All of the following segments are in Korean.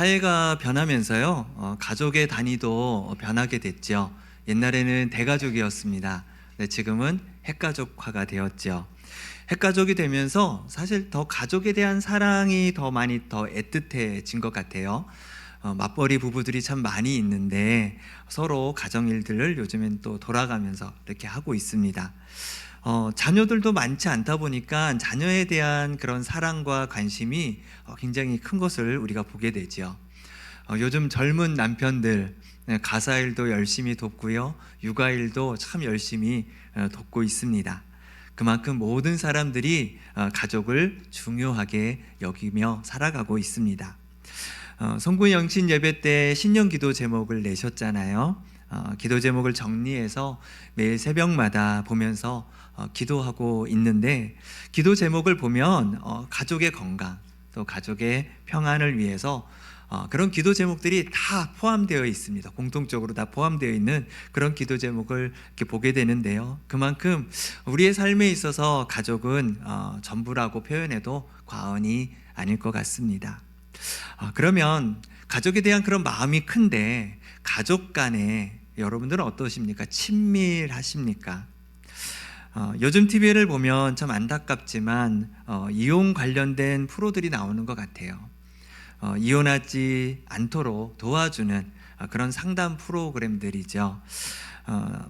사회가 변하면서요, 가족의 단위도 변하게 됐죠. 옛날에는 대가족이었습니다. 네, 지금은 핵가족화가 되었죠. 핵가족이 되면서 사실 더 가족에 대한 사랑이 더 많이 더 애틋해진 것 같아요. 맞벌이 부부들이 참 많이 있는데 서로 가정 일들을 요즘엔 또 돌아가면서 이렇게 하고 있습니다. 자녀들도 많지 않다 보니까 자녀에 대한 그런 사랑과 관심이 굉장히 큰 것을 우리가 보게 되죠. 요즘 젊은 남편들 가사일도 열심히 돕고요, 육아일도 참 열심히 돕고 있습니다. 그만큼 모든 사람들이 가족을 중요하게 여기며 살아가고 있습니다. 성구 영신 예배 때 신년 기도 제목을 내셨잖아요. 기도 제목을 정리해서 매일 새벽마다 보면서 기도하고 있는데, 기도 제목을 보면 가족의 건강, 또 가족의 평안을 위해서 그런 기도 제목들이 다 포함되어 있습니다. 공통적으로 다 포함되어 있는 그런 기도 제목을 이렇게 보게 되는데요, 그만큼 우리의 삶에 있어서 가족은 전부라고 표현해도 과언이 아닐 것 같습니다. 그러면 가족에 대한 그런 마음이 큰데, 가족 간에 여러분들은 어떠십니까? 친밀하십니까? 요즘 TV를 보면 참 안타깝지만 이혼 관련된 프로들이 나오는 것 같아요. 이혼하지 않도록 도와주는 그런 상담 프로그램들이죠.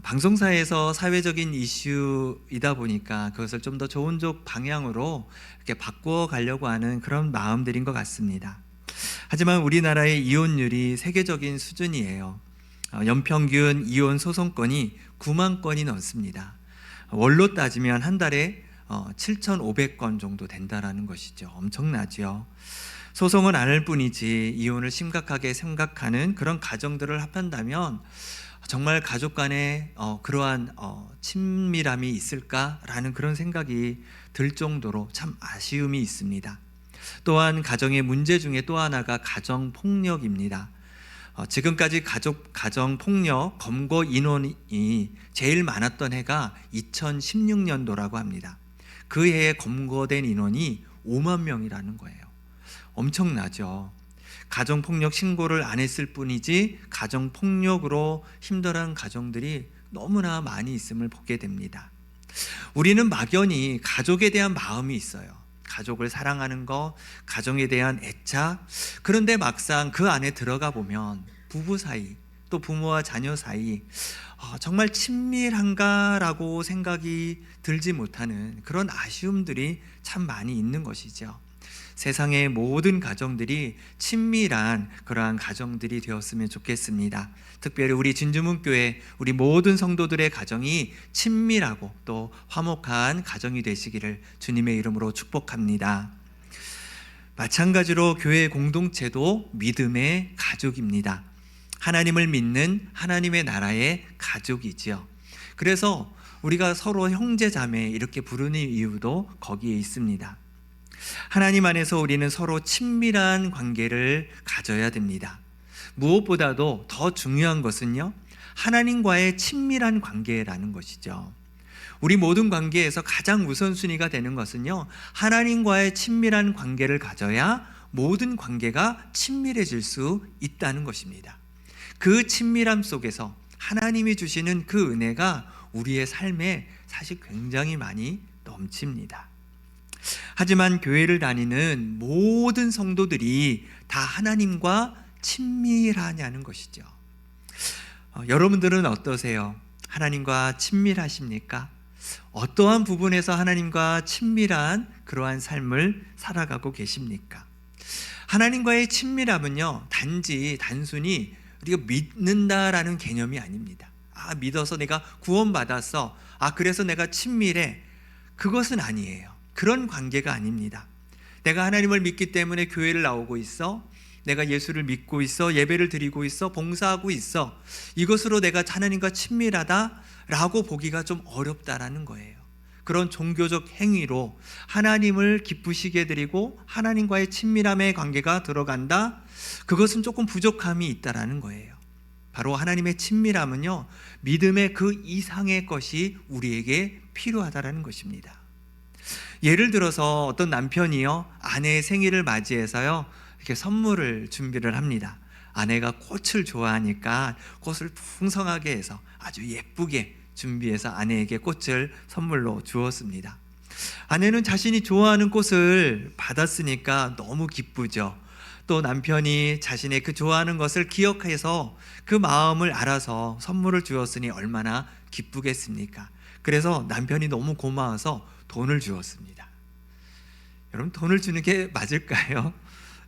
방송사에서 사회적인 이슈이다 보니까 그것을 좀 더 좋은 쪽 방향으로 이렇게 바꾸어 가려고 하는 그런 마음들인 것 같습니다. 하지만 우리나라의 이혼율이 세계적인 수준이에요. 연평균 이혼 소송건이 9만 건이 넘습니다. 월로 따지면 한 달에 7,500건 정도 된다라는 것이죠. 엄청나죠. 소송은 안 할 뿐이지 이혼을 심각하게 생각하는 그런 가정들을 합한다면 정말 가족 간에 그러한 친밀함이 있을까라는 그런 생각이 들 정도로 참 아쉬움이 있습니다. 또한 가정의 문제 중에 또 하나가 가정폭력입니다. 지금까지 가정폭력 검거 인원이 제일 많았던 해가 2016년도라고 합니다. 그 해에 검거된 인원이 5만 명이라는 거예요. 엄청나죠. 가정폭력 신고를 안 했을 뿐이지 가정폭력으로 힘들어하는 가정들이 너무나 많이 있음을 보게 됩니다. 우리는 막연히 가족에 대한 마음이 있어요. 가족을 사랑하는 것, 가정에 대한 애착. 그런데 막상 그 안에 들어가 보면 부부 사이, 또 부모와 자녀 사이 정말 친밀한가라고 생각이 들지 못하는 그런 아쉬움들이 참 많이 있는 것이죠. 세상의 모든 가정들이 친밀한 그러한 가정들이 되었으면 좋겠습니다. 특별히 우리 진주문교회 우리 모든 성도들의 가정이 친밀하고 또 화목한 가정이 되시기를 주님의 이름으로 축복합니다. 마찬가지로 교회 공동체도 믿음의 가족입니다. 하나님을 믿는 하나님의 나라의 가족이지요. 그래서 우리가 서로 형제 자매 이렇게 부르는 이유도 거기에 있습니다. 하나님 안에서 우리는 서로 친밀한 관계를 가져야 됩니다. 무엇보다도 더 중요한 것은요, 하나님과의 친밀한 관계라는 것이죠. 우리 모든 관계에서 가장 우선순위가 되는 것은요, 하나님과의 친밀한 관계를 가져야 모든 관계가 친밀해질 수 있다는 것입니다. 그 친밀함 속에서 하나님이 주시는 그 은혜가 우리의 삶에 사실 굉장히 많이 넘칩니다. 하지만 교회를 다니는 모든 성도들이 다 하나님과 친밀하냐는 것이죠. 여러분들은 어떠세요? 하나님과 친밀하십니까? 어떠한 부분에서 하나님과 친밀한 그러한 삶을 살아가고 계십니까? 하나님과의 친밀함은요, 단순히 우리가 믿는다라는 개념이 아닙니다. 믿어서 내가 구원받았어. 그래서 내가 친밀해. 그것은 아니에요. 그런 관계가 아닙니다. 내가 하나님을 믿기 때문에 교회를 나오고 있어. 내가 예수를 믿고 있어. 예배를 드리고 있어. 봉사하고 있어. 이것으로 내가 하나님과 친밀하다라고 보기가 좀 어렵다라는 거예요. 그런 종교적 행위로 하나님을 기쁘시게 드리고 하나님과의 친밀함의 관계가 들어간다? 그것은 조금 부족함이 있다라는 거예요. 바로 하나님의 친밀함은요, 믿음의 그 이상의 것이 우리에게 필요하다라는 것입니다. 예를 들어서 어떤 남편이요, 아내의 생일을 맞이해서요, 이렇게 선물을 준비를 합니다. 아내가 꽃을 좋아하니까 꽃을 풍성하게 해서 아주 예쁘게 준비해서 아내에게 꽃을 선물로 주었습니다. 아내는 자신이 좋아하는 꽃을 받았으니까 너무 기쁘죠. 또 남편이 자신의 그 좋아하는 것을 기억해서 그 마음을 알아서 선물을 주었으니 얼마나 기쁘겠습니까? 그래서 남편이 너무 고마워서 돈을 주었습니다. 여러분, 돈을 주는 게 맞을까요?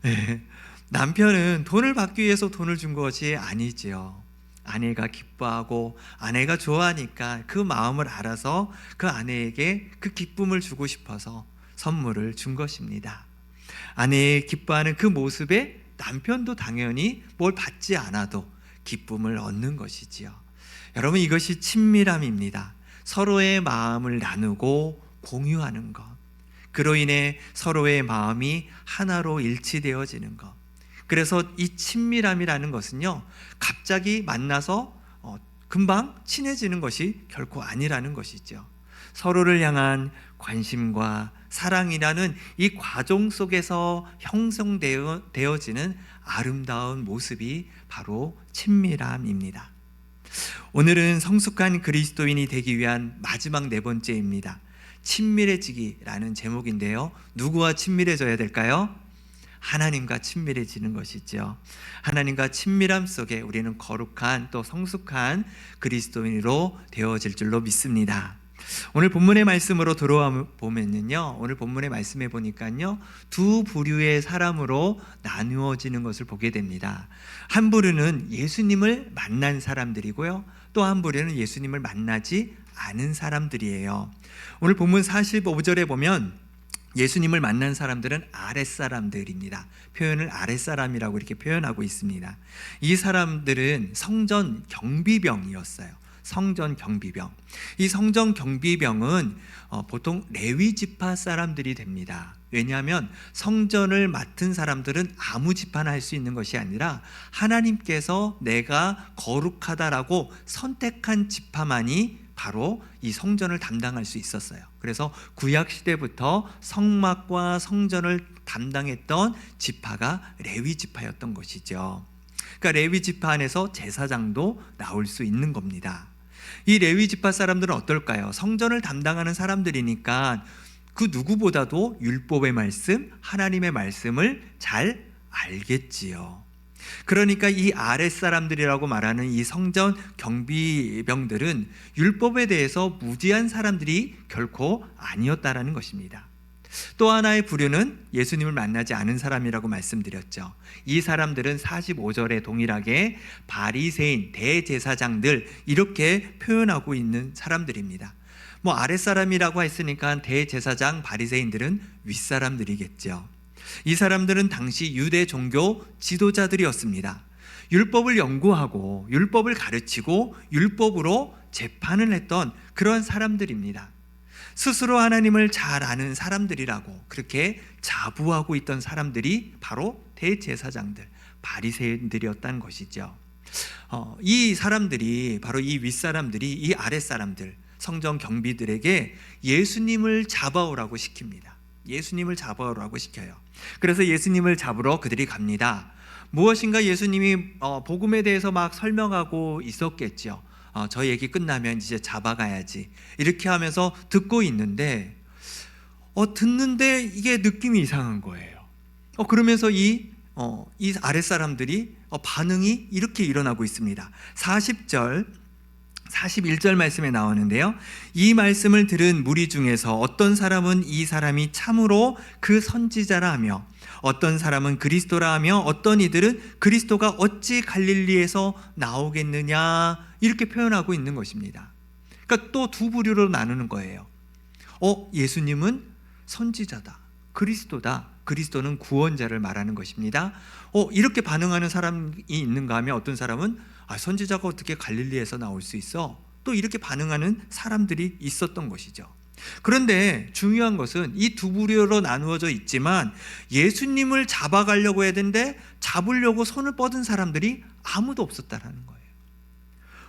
네. 남편은 돈을 받기 위해서 돈을 준 것이 아니지요. 아내가 기뻐하고 아내가 좋아하니까 그 마음을 알아서 그 아내에게 그 기쁨을 주고 싶어서 선물을 준 것입니다. 아내의 기뻐하는 그 모습에 남편도 당연히 뭘 받지 않아도 기쁨을 얻는 것이지요. 여러분, 이것이 친밀함입니다. 서로의 마음을 나누고 공유하는 것. 그로 인해 서로의 마음이 하나로 일치되어지는 것. 그래서 이 친밀함이라는 것은요, 갑자기 만나서 금방 친해지는 것이 결코 아니라는 것이죠. 서로를 향한 관심과 사랑이라는 이 과정 속에서 형성되어지는 아름다운 모습이 바로 친밀함입니다. 오늘은 성숙한 그리스도인이 되기 위한 마지막 네 번째입니다. 친밀해지기라는 제목인데요. 누구와 친밀해져야 될까요? 하나님과 친밀해지는 것이죠. 하나님과 친밀함 속에 우리는 거룩한 또 성숙한 그리스도인으로 되어질 줄로 믿습니다. 오늘 본문의 말씀으로 들어와 보면요, 오늘 본문의 말씀에 보니까요, 두 부류의 사람으로 나누어지는 것을 보게 됩니다. 한 부류는 예수님을 만난 사람들이고요, 또 한 부류는 예수님을 만나지 않은 사람들이에요. 오늘 본문 45절에 보면 예수님을 만난 사람들은 아랫사람들입니다. 표현을 아랫사람이라고 이렇게 표현하고 있습니다. 이 사람들은 성전 경비병이었어요. 성전 경비병. 이 성전 경비병은 보통 레위 지파 사람들이 됩니다. 왜냐하면 성전을 맡은 사람들은 아무 지파나 할 수 있는 것이 아니라 하나님께서 내가 거룩하다라고 선택한 지파만이 바로 이 성전을 담당할 수 있었어요. 그래서 구약 시대부터 성막과 성전을 담당했던 지파가 레위 지파였던 것이죠. 그러니까 레위 지파 안에서 제사장도 나올 수 있는 겁니다. 이 레위 지파 사람들은 어떨까요? 성전을 담당하는 사람들이니까 그 누구보다도 율법의 말씀, 하나님의 말씀을 잘 알겠지요. 그러니까 이 아랫사람들이라고 말하는 이 성전 경비병들은 율법에 대해서 무지한 사람들이 결코 아니었다라는 것입니다. 또 하나의 부류는 예수님을 만나지 않은 사람이라고 말씀드렸죠. 이 사람들은 45절에 동일하게 바리새인, 대제사장들 이렇게 표현하고 있는 사람들입니다. 아랫사람이라고 했으니까 대제사장, 바리새인들은 윗사람들이겠죠. 이 사람들은 당시 유대 종교 지도자들이었습니다. 율법을 연구하고 율법을 가르치고 율법으로 재판을 했던 그런 사람들입니다. 스스로 하나님을 잘 아는 사람들이라고 그렇게 자부하고 있던 사람들이 바로 대제사장들, 바리새인들이었다는 것이죠. 이 사람들이, 바로 이 윗사람들이 이 아랫사람들, 성전 경비들에게 예수님을 잡아오라고 시킵니다. 예수님을 잡아오라고 시켜요. 그래서 예수님을 잡으러 그들이 갑니다. 무엇인가 예수님이 복음에 대해서 막 설명하고 있었겠죠. 저 얘기 끝나면 이제 잡아가야지 이렇게 하면서 듣고 있는데 듣는데 이게 느낌이 이상한 거예요. 그러면서 이 아랫사람들이 반응이 이렇게 일어나고 있습니다. 41절 말씀에 나오는데요, 이 말씀을 들은 무리 중에서 어떤 사람은 이 사람이 참으로 그 선지자라 하며 어떤 사람은 그리스도라 하며 어떤 이들은 그리스도가 어찌 갈릴리에서 나오겠느냐 이렇게 표현하고 있는 것입니다. 그러니까 또 두 부류로 나누는 거예요. 예수님은 선지자다, 그리스도다, 그리스도는 구원자를 말하는 것입니다. 이렇게 반응하는 사람이 있는가 하면 어떤 사람은 선지자가 어떻게 갈릴리에서 나올 수 있어? 또 이렇게 반응하는 사람들이 있었던 것이죠. 그런데 중요한 것은 이 두 부류로 나누어져 있지만 예수님을 잡아가려고 해야 되는데 잡으려고 손을 뻗은 사람들이 아무도 없었다라는 거예요.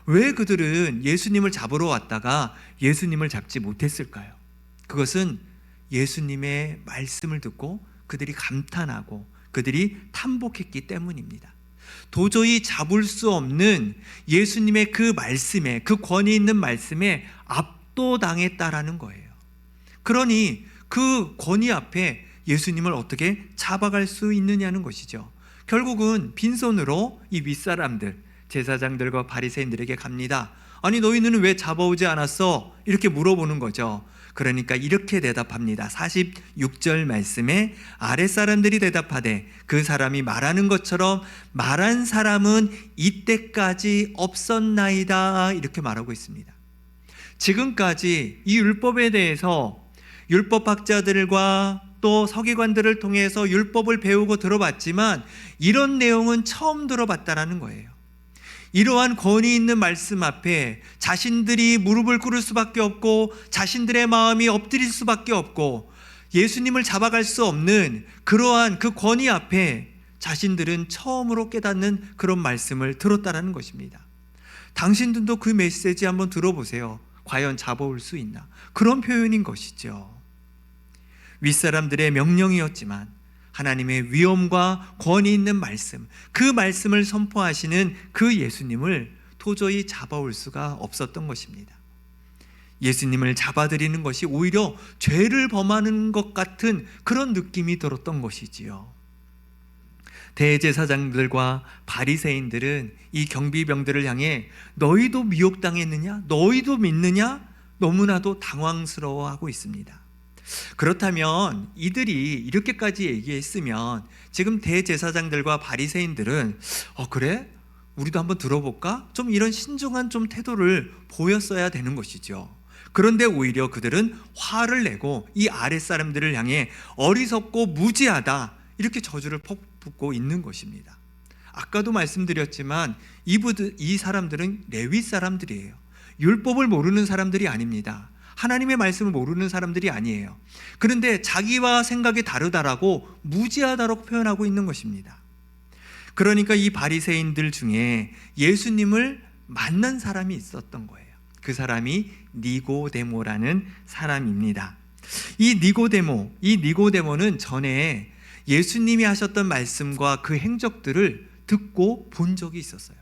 왜 그들은 예수님을 잡으러 왔다가 예수님을 잡지 못했을까요? 그것은 예수님의 말씀을 듣고 그들이 감탄하고 그들이 탐복했기 때문입니다. 도저히 잡을 수 없는 예수님의 그 말씀에, 그 권위 있는 말씀에 압도당했다라는 거예요. 그러니 그 권위 앞에 예수님을 어떻게 잡아갈 수 있느냐는 것이죠. 결국은 빈손으로 이 윗사람들, 제사장들과 바리새인들에게 갑니다. 아니 너희는 왜 잡아오지 않았어? 이렇게 물어보는 거죠. 그러니까 이렇게 대답합니다. 46절 말씀에 아랫사람들이 대답하되 그 사람이 말하는 것처럼 말한 사람은 이때까지 없었나이다, 이렇게 말하고 있습니다. 지금까지 이 율법에 대해서 율법학자들과 또 서기관들을 통해서 율법을 배우고 들어봤지만 이런 내용은 처음 들어봤다라는 거예요. 이러한 권위 있는 말씀 앞에 자신들이 무릎을 꿇을 수밖에 없고 자신들의 마음이 엎드릴 수밖에 없고 예수님을 잡아갈 수 없는 그러한 그 권위 앞에 자신들은 처음으로 깨닫는 그런 말씀을 들었다라는 것입니다. 당신들도 그 메시지 한번 들어보세요. 과연 잡아올 수 있나? 그런 표현인 것이죠. 윗사람들의 명령이었지만 하나님의 위엄과 권위 있는 말씀, 그 말씀을 선포하시는 그 예수님을 도저히 잡아올 수가 없었던 것입니다. 예수님을 잡아들이는 것이 오히려 죄를 범하는 것 같은 그런 느낌이 들었던 것이지요. 대제사장들과 바리새인들은 이 경비병들을 향해 너희도 미혹당했느냐? 너희도 믿느냐? 너무나도 당황스러워하고 있습니다. 그렇다면 이들이 이렇게까지 얘기했으면 지금 대제사장들과 바리새인들은 그래? 우리도 한번 들어볼까? 좀 이런 신중한 좀 태도를 보였어야 되는 것이죠. 그런데 오히려 그들은 화를 내고 이 아랫사람들을 향해 어리석고 무지하다, 이렇게 저주를 퍼붓고 있는 것입니다. 아까도 말씀드렸지만 이 사람들은 레위 사람들이에요. 율법을 모르는 사람들이 아닙니다. 하나님의 말씀을 모르는 사람들이 아니에요. 그런데 자기와 생각이 다르다라고 무지하다라고 표현하고 있는 것입니다. 그러니까 이 바리새인들 중에 예수님을 만난 사람이 있었던 거예요. 그 사람이 니고데모라는 사람입니다. 이 니고데모는 전에 예수님이 하셨던 말씀과 그 행적들을 듣고 본 적이 있었어요.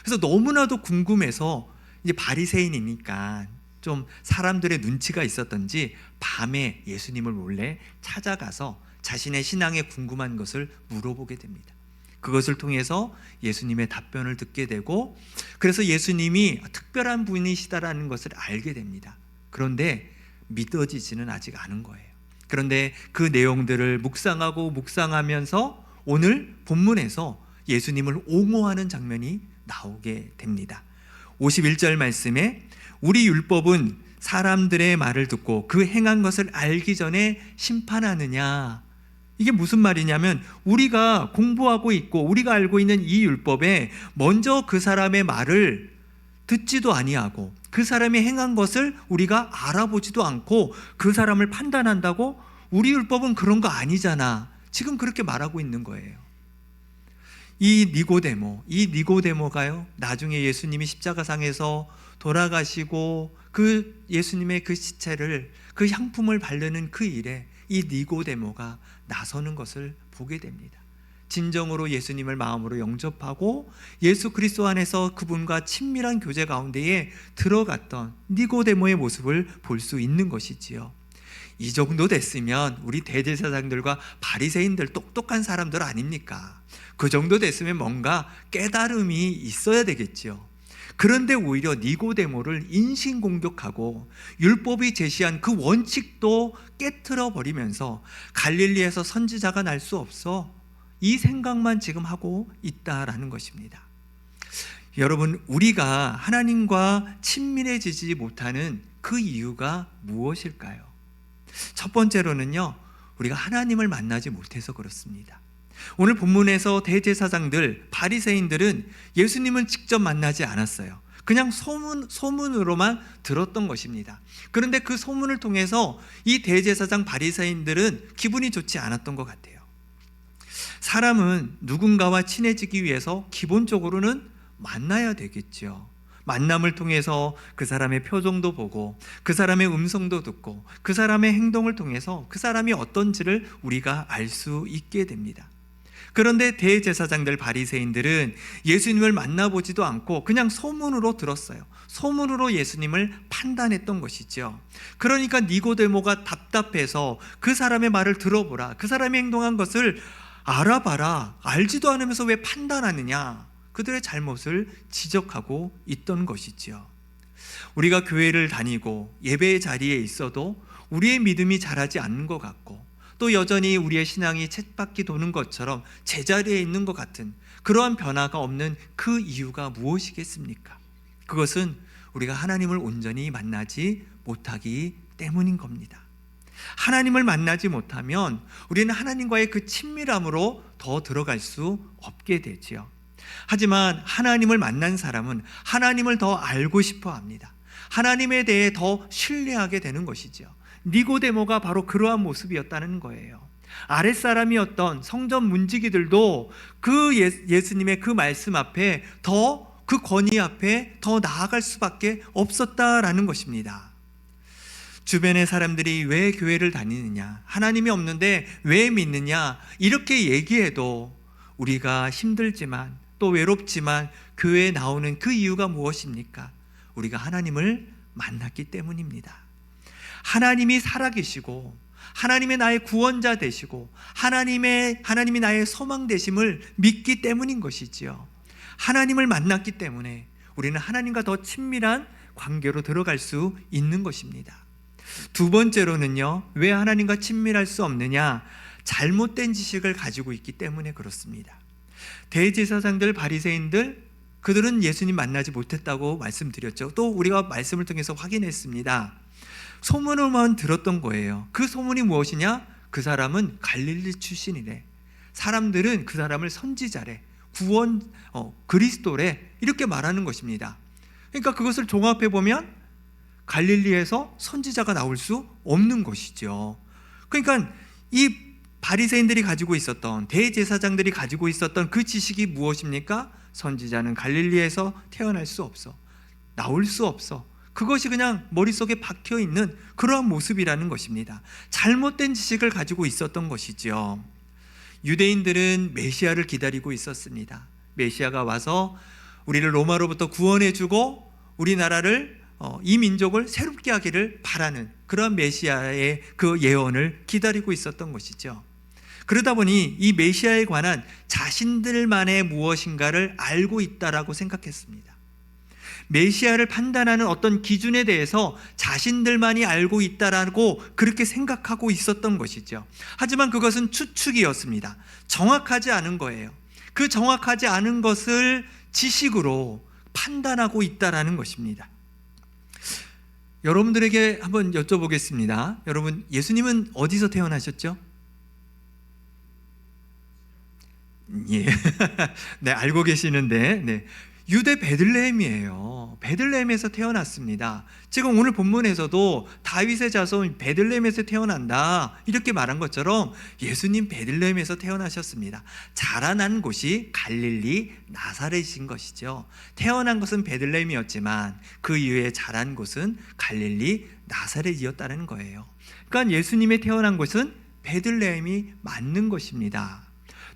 그래서 너무나도 궁금해서, 이제 바리새인이니까 좀 사람들의 눈치가 있었던지 밤에 예수님을 몰래 찾아가서 자신의 신앙에 궁금한 것을 물어보게 됩니다. 그것을 통해서 예수님의 답변을 듣게 되고, 그래서 예수님이 특별한 분이시다라는 것을 알게 됩니다. 그런데 믿어지지는 아직 않은 거예요. 그런데 그 내용들을 묵상하면서 오늘 본문에서 예수님을 옹호하는 장면이 나오게 됩니다. 51절 말씀에 우리 율법은 사람들의 말을 듣고 그 행한 것을 알기 전에 심판하느냐. 이게 무슨 말이냐면 우리가 공부하고 있고 우리가 알고 있는 이 율법에 먼저 그 사람의 말을 듣지도 아니하고 그 사람이 행한 것을 우리가 알아보지도 않고 그 사람을 판단한다고? 우리 율법은 그런 거 아니잖아. 지금 그렇게 말하고 있는 거예요. 이 니고데모가요, 나중에 예수님이 십자가상에서 돌아가시고 그 예수님의 그 시체를, 그 향품을 바르는 그 일에 이 니고데모가 나서는 것을 보게 됩니다. 진정으로 예수님을 마음으로 영접하고 예수 그리스도 안에서 그분과 친밀한 교제 가운데에 들어갔던 니고데모의 모습을 볼 수 있는 것이지요. 이 정도 됐으면 우리 대제사장들과 바리새인들 똑똑한 사람들 아닙니까? 그 정도 됐으면 뭔가 깨달음이 있어야 되겠죠. 그런데 오히려 니고데모를 인신공격하고 율법이 제시한 그 원칙도 깨트려 버리면서 갈릴리에서 선지자가 날 수 없어, 이 생각만 지금 하고 있다라는 것입니다. 여러분, 우리가 하나님과 친밀해지지 못하는 그 이유가 무엇일까요? 첫 번째로는요, 우리가 하나님을 만나지 못해서 그렇습니다. 오늘 본문에서 대제사장들, 바리새인들은 예수님을 직접 만나지 않았어요. 그냥 소문으로만 들었던 것입니다. 그런데 그 소문을 통해서 이 대제사장, 바리새인들은 기분이 좋지 않았던 것 같아요. 사람은 누군가와 친해지기 위해서 기본적으로는 만나야 되겠죠. 만남을 통해서 그 사람의 표정도 보고 그 사람의 음성도 듣고 그 사람의 행동을 통해서 그 사람이 어떤지를 우리가 알 수 있게 됩니다. 그런데 대제사장들 바리새인들은 예수님을 만나보지도 않고 그냥 소문으로 들었어요. 소문으로 예수님을 판단했던 것이죠. 그러니까 니고데모가 답답해서 그 사람의 말을 들어보라, 그 사람이 행동한 것을 알아봐라, 알지도 않으면서 왜 판단하느냐, 그들의 잘못을 지적하고 있던 것이죠. 우리가 교회를 다니고 예배의 자리에 있어도 우리의 믿음이 자라지 않는 것 같고, 또 여전히 우리의 신앙이 쳇바퀴 도는 것처럼 제자리에 있는 것 같은 그러한 변화가 없는 그 이유가 무엇이겠습니까? 그것은 우리가 하나님을 온전히 만나지 못하기 때문인 겁니다. 하나님을 만나지 못하면 우리는 하나님과의 그 친밀함으로 더 들어갈 수 없게 되지요. 하지만 하나님을 만난 사람은 하나님을 더 알고 싶어 합니다. 하나님에 대해 더 신뢰하게 되는 것이죠. 니고데모가 바로 그러한 모습이었다는 거예요. 아랫사람이었던 성전 문지기들도 그 예수님의 그 말씀 앞에 그 권위 앞에 더 나아갈 수밖에 없었다라는 것입니다. 주변의 사람들이 왜 교회를 다니느냐, 하나님이 없는데 왜 믿느냐, 이렇게 얘기해도 우리가 힘들지만 또 외롭지만 교회에 나오는 그 이유가 무엇입니까? 우리가 하나님을 만났기 때문입니다. 하나님이 살아계시고 하나님이 나의 구원자 되시고 하나님이 나의 소망 되심을 믿기 때문인 것이지요. 하나님을 만났기 때문에 우리는 하나님과 더 친밀한 관계로 들어갈 수 있는 것입니다. 두 번째로는요, 왜 하나님과 친밀할 수 없느냐? 잘못된 지식을 가지고 있기 때문에 그렇습니다. 대제사장들, 바리새인들, 그들은 예수님 만나지 못했다고 말씀드렸죠. 또 우리가 말씀을 통해서 확인했습니다. 소문으로만 들었던 거예요. 그 소문이 무엇이냐? 그 사람은 갈릴리 출신이래. 사람들은 그 사람을 선지자래, 그리스도래, 이렇게 말하는 것입니다. 그러니까 그것을 종합해 보면 갈릴리에서 선지자가 나올 수 없는 것이죠. 그러니까 이 바리새인들이 가지고 있었던, 대제사장들이 가지고 있었던 그 지식이 무엇입니까? 선지자는 갈릴리에서 태어날 수 없어, 나올 수 없어. 그것이 그냥 머릿속에 박혀있는 그러한 모습이라는 것입니다. 잘못된 지식을 가지고 있었던 것이죠. 유대인들은 메시아를 기다리고 있었습니다. 메시아가 와서 우리를 로마로부터 구원해주고 우리나라를, 이 민족을 새롭게 하기를 바라는 그런 메시아의 그 예언을 기다리고 있었던 것이죠. 그러다 보니 이 메시아에 관한 자신들만의 무엇인가를 알고 있다라고 생각했습니다. 메시아를 판단하는 어떤 기준에 대해서 자신들만이 알고 있다라고 그렇게 생각하고 있었던 것이죠. 하지만 그것은 추측이었습니다. 정확하지 않은 거예요. 그 정확하지 않은 것을 지식으로 판단하고 있다라는 것입니다. 여러분들에게 한번 여쭤보겠습니다. 여러분, 예수님은 어디서 태어나셨죠? 예. 네, 알고 계시는데, 네. 유대 베들레헴이에요. 베들레헴에서 태어났습니다. 지금 오늘 본문에서도 다윗의 자손 베들레헴에서 태어난다, 이렇게 말한 것처럼 예수님 베들레헴에서 태어나셨습니다. 자라난 곳이 갈릴리 나사렛인 것이죠. 태어난 것은 베들레헴이었지만 그 이후에 자란 곳은 갈릴리 나사렛이었다는 거예요. 그러니까 예수님의 태어난 곳은 베들레헴이 맞는 것입니다.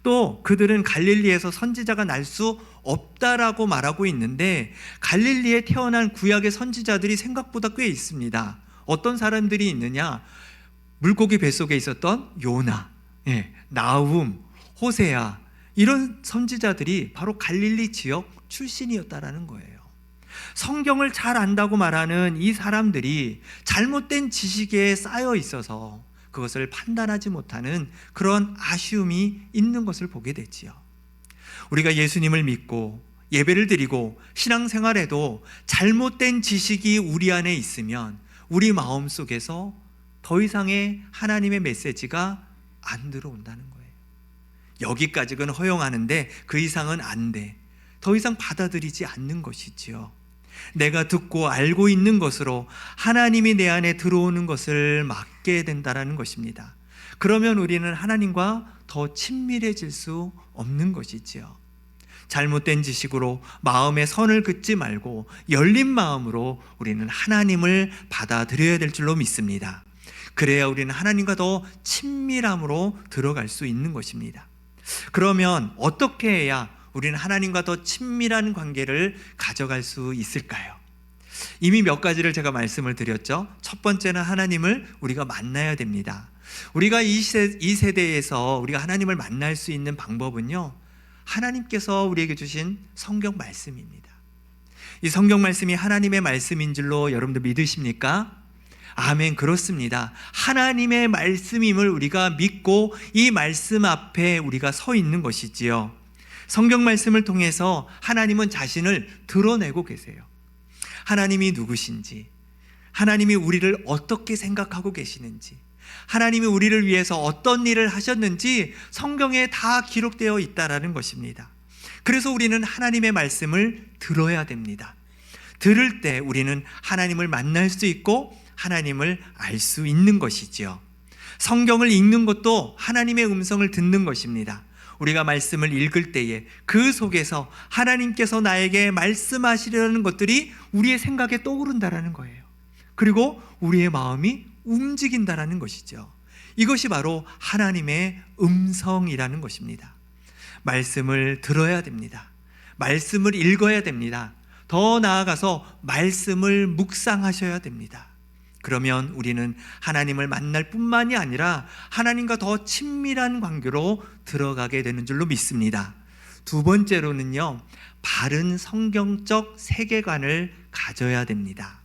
또 그들은 갈릴리에서 선지자가 날 수 없다라고 말하고 있는데, 갈릴리에 태어난 구약의 선지자들이 생각보다 꽤 있습니다. 어떤 사람들이 있느냐? 물고기 뱃속에 있었던 요나, 나훔, 호세아, 이런 선지자들이 바로 갈릴리 지역 출신이었다라는 거예요. 성경을 잘 안다고 말하는 이 사람들이 잘못된 지식에 쌓여 있어서 그것을 판단하지 못하는 그런 아쉬움이 있는 것을 보게 되지요. 우리가 예수님을 믿고 예배를 드리고 신앙생활에도 잘못된 지식이 우리 안에 있으면 우리 마음속에서 더 이상의 하나님의 메시지가 안 들어온다는 거예요. 여기까지는 허용하는데 그 이상은 안 돼. 더 이상 받아들이지 않는 것이지요. 내가 듣고 알고 있는 것으로 하나님이 내 안에 들어오는 것을 막게 된다는 것입니다. 그러면 우리는 하나님과 더 친밀해질 수 없는 것이지요. 잘못된 지식으로 마음에 선을 긋지 말고 열린 마음으로 우리는 하나님을 받아들여야 될 줄로 믿습니다. 그래야 우리는 하나님과 더 친밀함으로 들어갈 수 있는 것입니다. 그러면 어떻게 해야 우리는 하나님과 더 친밀한 관계를 가져갈 수 있을까요? 이미 몇 가지를 제가 말씀을 드렸죠. 첫 번째는 하나님을 우리가 만나야 됩니다. 우리가 이 세대에서 우리가 하나님을 만날 수 있는 방법은요, 하나님께서 우리에게 주신 성경 말씀입니다. 이 성경 말씀이 하나님의 말씀인 줄로 여러분들 믿으십니까? 아멘, 그렇습니다. 하나님의 말씀임을 우리가 믿고 이 말씀 앞에 우리가 서 있는 것이지요. 성경 말씀을 통해서 하나님은 자신을 드러내고 계세요. 하나님이 누구신지, 하나님이 우리를 어떻게 생각하고 계시는지, 하나님이 우리를 위해서 어떤 일을 하셨는지 성경에 다 기록되어 있다라는 것입니다. 그래서 우리는 하나님의 말씀을 들어야 됩니다. 들을 때 우리는 하나님을 만날 수 있고 하나님을 알 수 있는 것이지요. 성경을 읽는 것도 하나님의 음성을 듣는 것입니다. 우리가 말씀을 읽을 때에 그 속에서 하나님께서 나에게 말씀하시려는 것들이 우리의 생각에 떠오른다라는 거예요. 그리고 우리의 마음이 움직인다라는 것이죠. 이것이 바로 하나님의 음성이라는 것입니다. 말씀을 들어야 됩니다. 말씀을 읽어야 됩니다. 더 나아가서 말씀을 묵상하셔야 됩니다. 그러면 우리는 하나님을 만날 뿐만이 아니라 하나님과 더 친밀한 관계로 들어가게 되는 줄로 믿습니다. 두 번째로는요, 바른 성경적 세계관을 가져야 됩니다.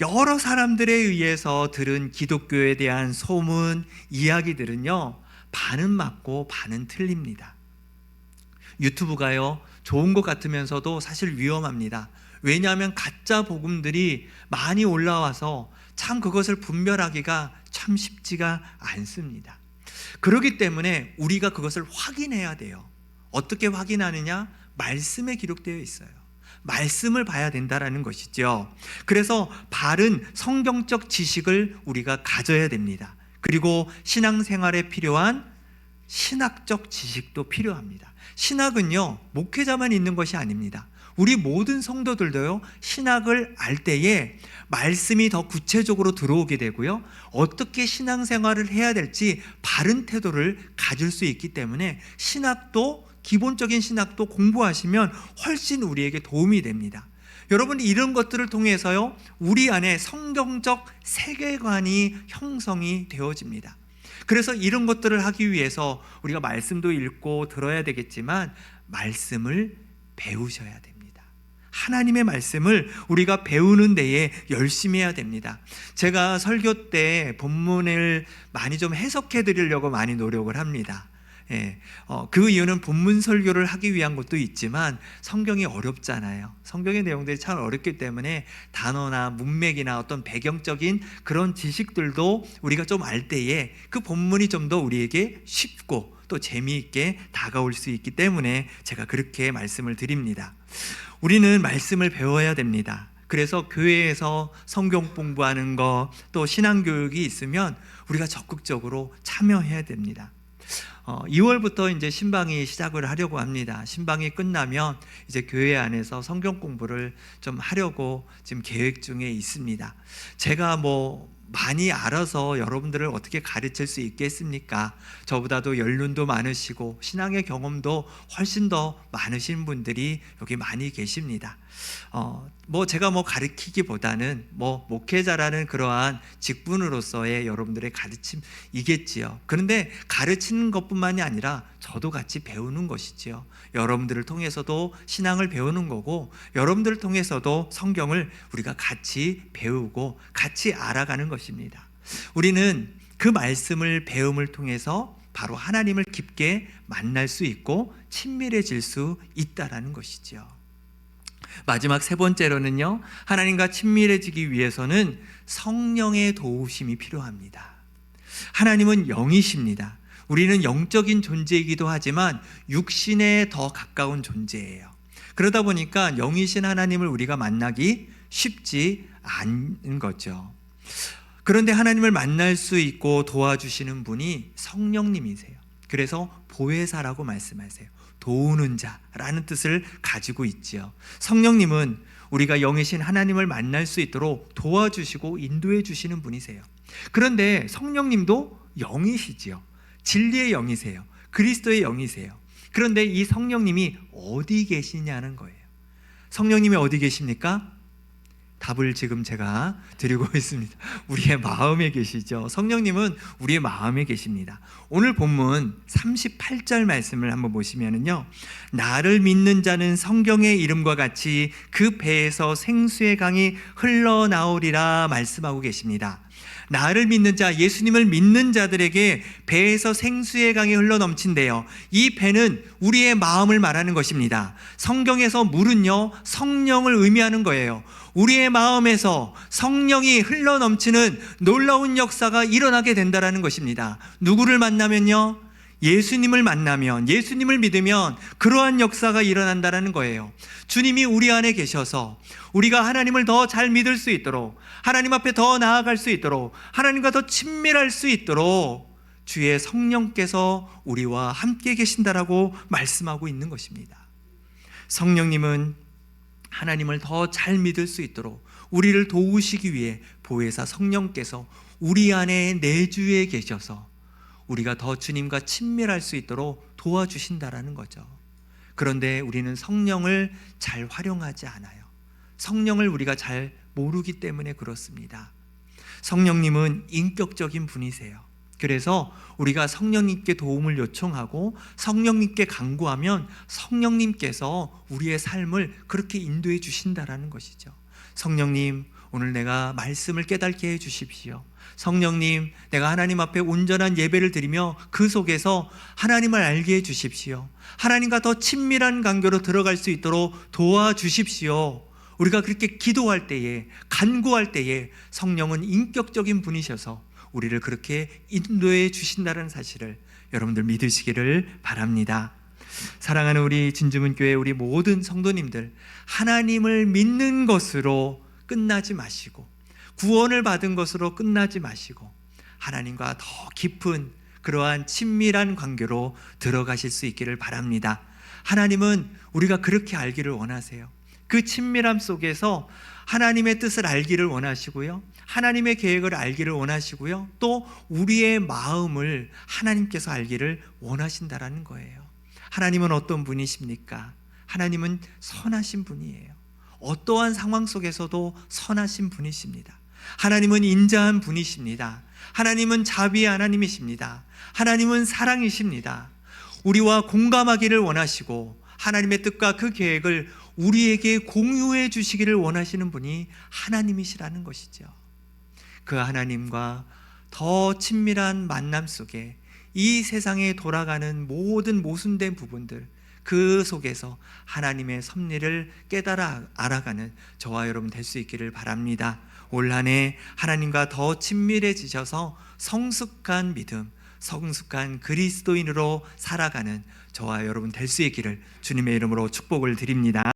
여러 사람들에 의해서 들은 기독교에 대한 소문, 이야기들은요, 반은 맞고 반은 틀립니다. 유튜브가요, 좋은 것 같으면서도 사실 위험합니다. 왜냐하면 가짜 복음들이 많이 올라와서 참 그것을 분별하기가 참 쉽지가 않습니다. 그렇기 때문에 우리가 그것을 확인해야 돼요. 어떻게 확인하느냐? 말씀에 기록되어 있어요. 말씀을 봐야 된다라는 것이죠. 그래서 바른 성경적 지식을 우리가 가져야 됩니다. 그리고 신앙생활에 필요한 신학적 지식도 필요합니다. 신학은요, 목회자만 있는 것이 아닙니다. 우리 모든 성도들도요, 신학을 알 때에 말씀이 더 구체적으로 들어오게 되고요, 어떻게 신앙생활을 해야 될지 바른 태도를 가질 수 있기 때문에 신학도, 기본적인 신학도 공부하시면 훨씬 우리에게 도움이 됩니다. 여러분, 이런 것들을 통해서요, 우리 안에 성경적 세계관이 형성이 되어집니다. 그래서 이런 것들을 하기 위해서 우리가 말씀도 읽고 들어야 되겠지만 말씀을 배우셔야 됩니다. 하나님의 말씀을 우리가 배우는 데에 열심히 해야 됩니다. 제가 설교 때 본문을 많이 좀 해석해 드리려고 많이 노력을 합니다. 그 이유는 본문 설교를 하기 위한 것도 있지만 성경이 어렵잖아요. 성경의 내용들이 참 어렵기 때문에 단어나 문맥이나 어떤 배경적인 그런 지식들도 우리가 좀 알 때에 그 본문이 좀 더 우리에게 쉽고 또 재미있게 다가올 수 있기 때문에 제가 그렇게 말씀을 드립니다. 우리는 말씀을 배워야 됩니다. 그래서 교회에서 성경 공부하는 거, 또 신앙교육이 있으면 우리가 적극적으로 참여해야 됩니다. 2월부터 이제 신방이 시작을 하려고 합니다. 신방이 끝나면 이제 교회 안에서 성경 공부를 좀 하려고 지금 계획 중에 있습니다. 제가 많이 알아서 여러분들을 어떻게 가르칠 수 있겠습니까? 저보다도 연륜도 많으시고 신앙의 경험도 훨씬 더 많으신 분들이 여기 많이 계십니다. 제가 가르치기보다는 목회자라는 그러한 직분으로서의 여러분들의 가르침이겠지요. 그런데 가르치는 것뿐만이 아니라 저도 같이 배우는 것이지요. 여러분들을 통해서도 신앙을 배우는 거고, 여러분들을 통해서도 성경을 우리가 같이 배우고 같이 알아가는 것입니다. 우리는 그 말씀을 배움을 통해서 바로 하나님을 깊게 만날 수 있고 친밀해질 수 있다라는 것이죠. 마지막 세 번째로는요, 하나님과 친밀해지기 위해서는 성령의 도우심이 필요합니다. 하나님은 영이십니다. 우리는 영적인 존재이기도 하지만 육신에 더 가까운 존재예요. 그러다 보니까 영이신 하나님을 우리가 만나기 쉽지 않은 거죠. 그런데 하나님을 만날 수 있고 도와주시는 분이 성령님이세요. 그래서 보혜사라고 말씀하세요. 도우는 자라는 뜻을 가지고 있지요. 성령님은 우리가 영이신 하나님을 만날 수 있도록 도와주시고 인도해 주시는 분이세요. 그런데 성령님도 영이시지요. 진리의 영이세요. 그리스도의 영이세요. 그런데 이 성령님이 어디 계시냐는 거예요. 성령님이 어디 계십니까? 답을 지금 제가 드리고 있습니다. 우리의 마음에 계시죠. 성령님은 우리의 마음에 계십니다. 오늘 본문 38절 말씀을 한번 보시면은요, 나를 믿는 자는 성경의 이름과 같이 그 배에서 생수의 강이 흘러나오리라 말씀하고 계십니다. 나를 믿는 자, 예수님을 믿는 자들에게 배에서 생수의 강이 흘러넘친대요. 이 배는 우리의 마음을 말하는 것입니다. 성경에서 물은요, 성령을 의미하는 거예요. 우리의 마음에서 성령이 흘러넘치는 놀라운 역사가 일어나게 된다는 것입니다. 누구를 만나면요? 예수님을 만나면, 예수님을 믿으면 그러한 역사가 일어난다는 거예요. 주님이 우리 안에 계셔서 우리가 하나님을 더 잘 믿을 수 있도록, 하나님 앞에 더 나아갈 수 있도록, 하나님과 더 친밀할 수 있도록 주의 성령께서 우리와 함께 계신다라고 말씀하고 있는 것입니다. 성령님은 하나님을 더 잘 믿을 수 있도록 우리를 도우시기 위해 보혜사 성령께서 우리 안에 내주에 계셔서 우리가 더 주님과 친밀할 수 있도록 도와주신다라는 거죠. 그런데 우리는 성령을 잘 활용하지 않아요. 성령을 우리가 잘 모르기 때문에 그렇습니다. 성령님은 인격적인 분이세요. 그래서 우리가 성령님께 도움을 요청하고 성령님께 간구하면 성령님께서 우리의 삶을 그렇게 인도해 주신다라는 것이죠. 성령님, 오늘 내가 말씀을 깨닫게 해 주십시오. 성령님, 내가 하나님 앞에 온전한 예배를 드리며 그 속에서 하나님을 알게 해 주십시오. 하나님과 더 친밀한 관계로 들어갈 수 있도록 도와주십시오. 우리가 그렇게 기도할 때에, 간구할 때에 성령은 인격적인 분이셔서 우리를 그렇게 인도해 주신다는 사실을 여러분들 믿으시기를 바랍니다. 사랑하는 우리 진주문교회 우리 모든 성도님들, 하나님을 믿는 것으로 끝나지 마시고, 구원을 받은 것으로 끝나지 마시고, 하나님과 더 깊은 그러한 친밀한 관계로 들어가실 수 있기를 바랍니다. 하나님은 우리가 그렇게 알기를 원하세요. 그 친밀함 속에서 하나님의 뜻을 알기를 원하시고요, 하나님의 계획을 알기를 원하시고요, 또 우리의 마음을 하나님께서 알기를 원하신다라는 거예요. 하나님은 어떤 분이십니까? 하나님은 선하신 분이에요. 어떠한 상황 속에서도 선하신 분이십니다. 하나님은 인자한 분이십니다. 하나님은 자비의 하나님이십니다. 하나님은 사랑이십니다. 우리와 공감하기를 원하시고 하나님의 뜻과 그 계획을 우리에게 공유해 주시기를 원하시는 분이 하나님이시라는 것이죠. 그 하나님과 더 친밀한 만남 속에 이 세상에 돌아가는 모든 모순된 부분들, 그 속에서 하나님의 섭리를 깨달아 알아가는 저와 여러분 될 수 있기를 바랍니다. 올 한 해 하나님과 더 친밀해지셔서 성숙한 믿음, 성숙한 그리스도인으로 살아가는 저와 여러분 될 수 있기를 주님의 이름으로 축복을 드립니다.